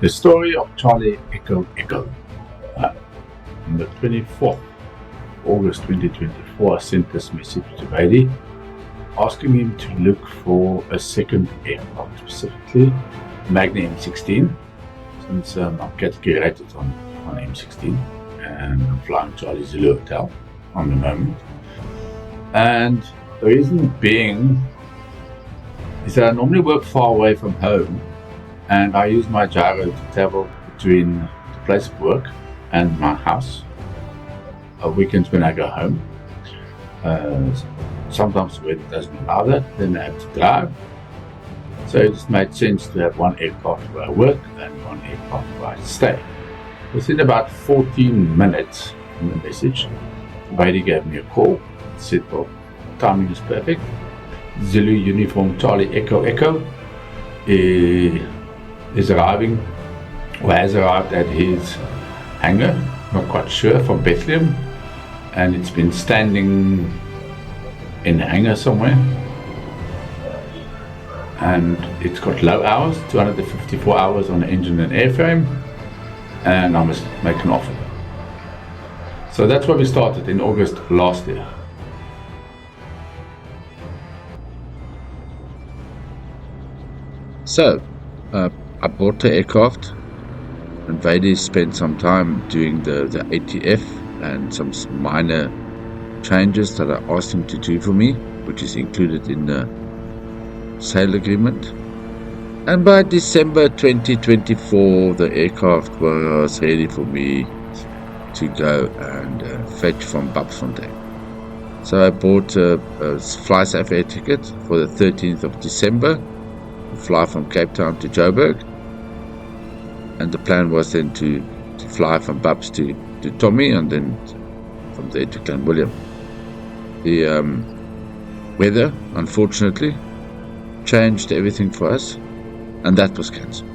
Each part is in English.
The story of Charlie Echo Echo. On the 24th August 2024, I sent this message to Magni, asking him to look for a second aircraft, specifically Magni M16, since I'm category rated on M16 and I'm flying Charlie Zulu Hotel on the moment. And the reason being is that I normally work far away from home, and I use my gyro to travel between the place of work and my house. Weekends when I go home. Sometimes the weather doesn't allow that, then I have to drive. So it just made sense to have one aircraft where I work and one aircraft where I stay. Within about 14 minutes from the message, Magni gave me a call, said, well, timing is perfect. Zulu uniform Charlie Echo Echo is arriving, or has arrived at his hangar, not quite sure, from Bethlehem, and it's been standing in a hangar somewhere, and it's got low hours, 254 hours on the engine and airframe, and I must make an offer. So that's where we started in August last year. So, I bought the aircraft, and Magni spent some time doing the ATF and some minor changes that I asked him to do for me, which is included in the sale agreement. And by December 2024, the aircraft was ready for me to go and fetch from Babsfontein. So I bought a FlySafe air ticket for the 13th of December. Fly from Cape Town to Joburg, and the plan was then to fly from Babs to Tommy, and then from there to Glen William. The weather, unfortunately, changed everything for us, and that was cancelled.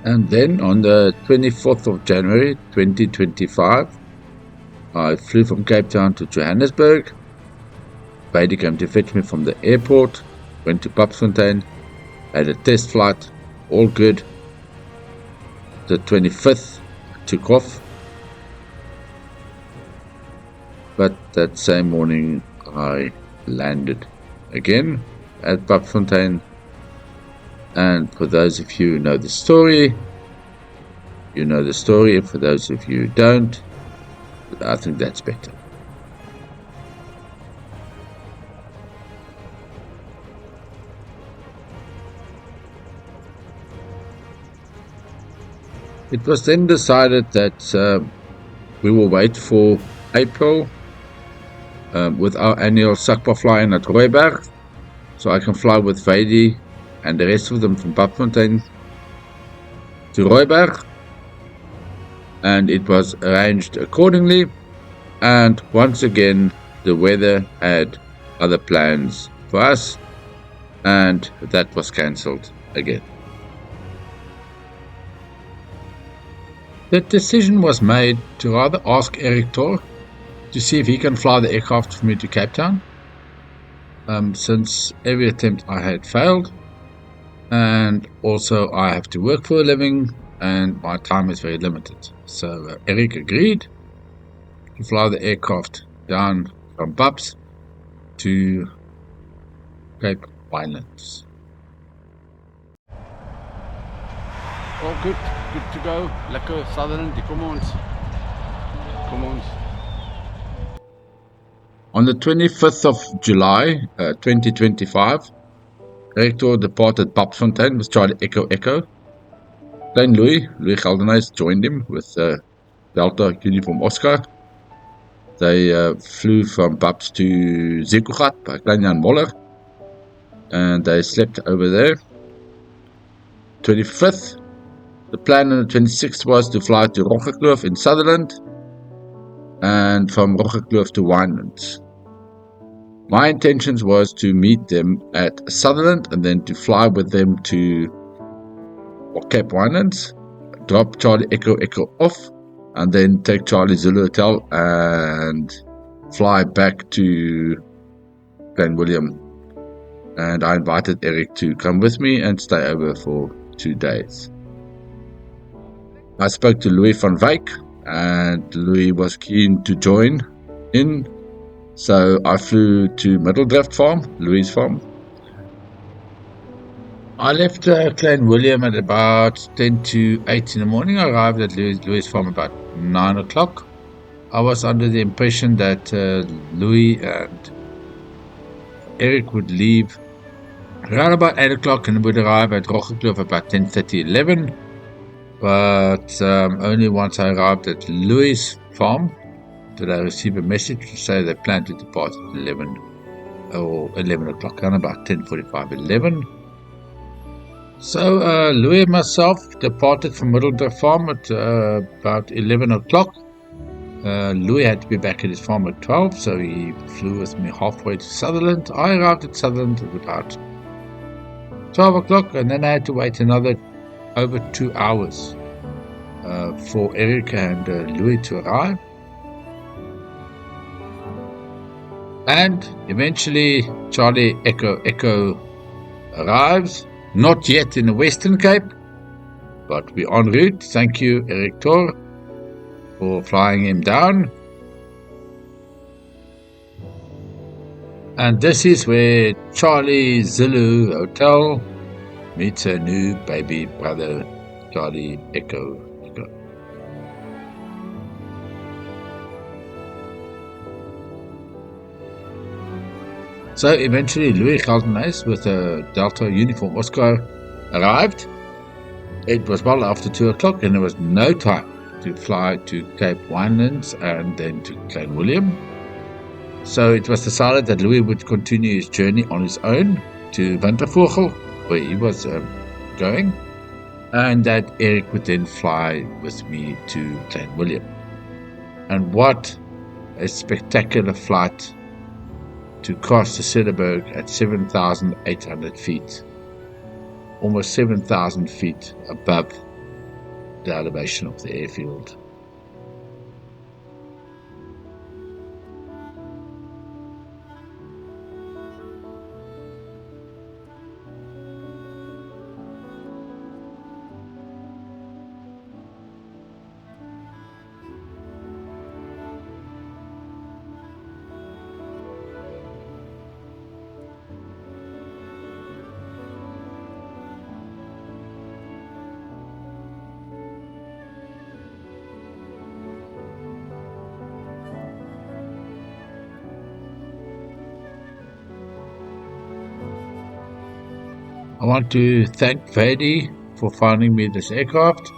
And then on the 24th of January 2025, I flew from Cape Town to Johannesburg. Magni came to fetch me from the airport, went to Babsfontein, had a test flight, all good. The 25th, I took off. But that same morning, I landed again at Babsfontein. And for those of you who know the story, you know the story. For those of you who don't, I think that's better. It was then decided that we will wait for April with our annual SACPA flying at Rooiberg, so I can fly with Magni and the rest of them from Babsfontein to Rooiberg. And it was arranged accordingly, and once again the weather had other plans for us, and that was cancelled again. The decision was made to rather ask Eric Tor to see if he can fly the aircraft for me to Cape Town, since every attempt I had failed, and also I have to work for a living and my time is very limited. So Eric agreed to fly the aircraft down from Babs to Cape Winelands. All good to go. Lekker Sutherland, kom ons. On the 25th of July 2025, Eric Tor departed Babsfontein with Charlie Echo Echo. Klein Louis Geldenhuys joined him with Delta Uniform Oscar. They flew from Babs to Zeekoegat by Klein Jan Moller, and they slept over there. 25th, the plan on the 26th was to fly to Roggekloof in Sutherland, and from Roggekloof to Winelands. My intentions was to meet them at Sutherland and then to fly with them to Cape Winelands, drop Charlie Echo Echo off, and then take Charlie Zulu Hotel and fly back to Glen William and I invited Eric to come with me and stay over for 2 days. I spoke to Louis van Wyk, and Louis was keen to join in, so I flew to Middeldrift Farm, Louis' farm. I left Clan William at about 10 to 8 in the morning. I arrived at Louis' farm about 9 o'clock. I was under the impression that Louis and Eric would leave around about 8 o'clock and would arrive at Gyrocopter about 10:30, 11. But only once I arrived at Louis' farm did I receive a message to say they plan to depart at 11 or 11 o'clock, around about 10:45, 11. So Louis and myself departed from Middeldrift Farm at about 11 o'clock. Louis had to be back at his farm at 12, so he flew with me halfway to Sutherland. I arrived at Sutherland at about 12 o'clock, and then I had to wait another over 2 hours for Eric and Louis to arrive. And eventually Charlie Echo arrives, not yet in the Western Cape, but we're en route. Thank you, Eric Tor, for flying him down. And this is where Charlie Zulu Hotel meets her new baby brother, Charlie Echo. So eventually Louis Geldenhuis with a Delta Uniform Oscar arrived. It was well after 2 o'clock and there was no time to fly to Cape Winelands and then to Clan William. So it was decided that Louis would continue his journey on his own to Wintervogel, where he was going, and that Eric would then fly with me to Clan William. And what a spectacular flight to cross the Cederberg at 7,800 feet, almost 7,000 feet above the elevation of the airfield. I want to thank Vadi for finding me this aircraft,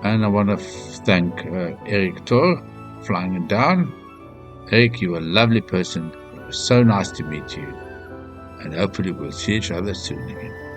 and I want to thank Eric Tor flying it down. Eric, you're a lovely person. It was so nice to meet you, and hopefully we'll see each other soon again.